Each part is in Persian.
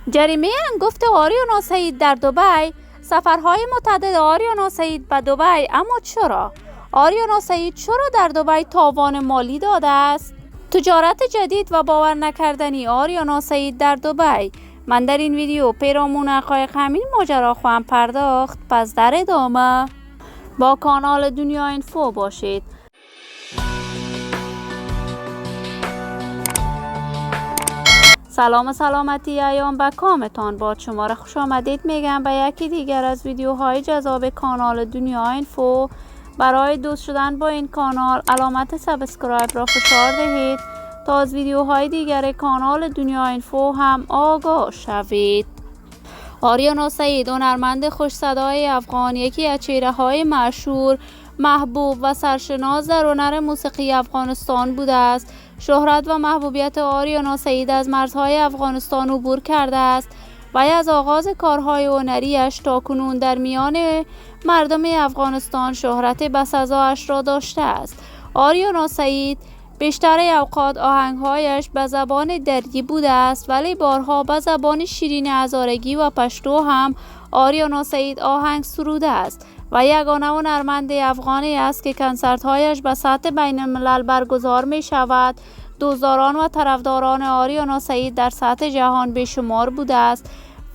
جریمه انگفت آریانا سعید در دبی. سفرهای متعدد آریانا سعید به دبی. اما چرا؟ آریانا سعید چرا در دبی تاوان مالی داده است؟ تجارت جدید و باور نکردنی آریانا سعید در دبی. من در این ویدیو پیرامون حقایق همین ماجرا خواهم پرداخت. پس در ادامه با کانال دنیا اینفو باشید. سلام سلامتی ایام به کامتان باد. شما را خوش آمدید میگم به یکی دیگر از ویدیوهای جذاب کانال دنیا اینفو. برای دوست شدن با این کانال علامت سابسکرایب را فشار دهید تا از ویدیوهای دیگر کانال دنیا اینفو هم آگاه شوید. آریانا سعید، هنرمند خوش صدای افغان، یکی از چهره‌های مشهور، محبوب و سرشناس در هنر موسیقی افغانستان بوده است. شهرت و محبوبیت آریانا سعید از مرزهای افغانستان عبور کرده است و از آغاز کارهای هنریش تا کنون در میان مردم افغانستان شهرت بسزایش را داشته است. آریانا سعید بیشتر اوقات آهنگهایش به زبان دری بوده است، ولی بارها به زبان شیرین هزارگی و پشتو هم آریانا سعید آهنگ سروده است و یگانه هنرمند افغانی است که کنسرت‌هایش به سطح بین الملل برگزار می شود. دوستداران و طرفداران آریانا سعید در سطح جهان بیشمار بوده است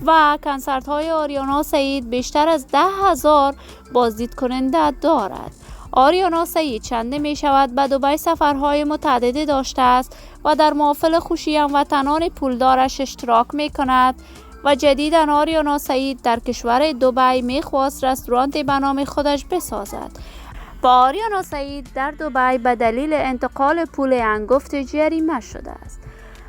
و کنسرت‌های آریانا سعید بیشتر از 10,000 بازدید کننده دارد. آریانا سعید چنده می شود به دبی سفرهای متعددی داشته است و در محافل خوشی هموطنان پولدارش اشتراک می کند و جدیداً آریانا سعید در کشور دبی می خواست رستورانتی به نام خودش بسازد. با آریانا سعید در دبی به دلیل انتقال پول انگفت جریمه شده است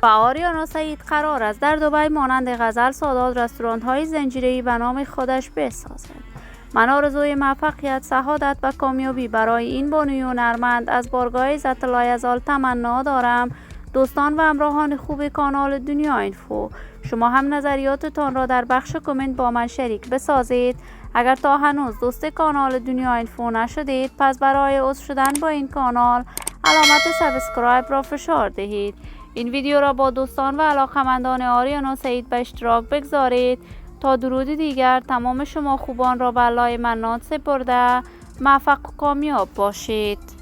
و آریانا سعید قرار است در دبی مانند غزل سادات رستوران‌های زنجیره‌ای به نام خودش بسازد. من آرزوی موفقیت، سعادت و کامیابی برای این بانوی هنرمند از بارگاه عزت الله یزال تمنا دارم. دوستان و همراهان خوب کانال دنیا اینفو، شما هم نظریاتتان را در بخش کامنت با من شریک بسازید. اگر تا هنوز دوست کانال دنیا اینفو نشدید، پس برای عضو شدن با این کانال علامت سابسکرایب را فشار دهید. این ویدیو را با دوستان و علاقه‌مندان آریانا سعید به اشتراک بگذارید. تا درود دیگر تمام شما خوبان را به الله منان سپرده موفق و کامیاب باشید.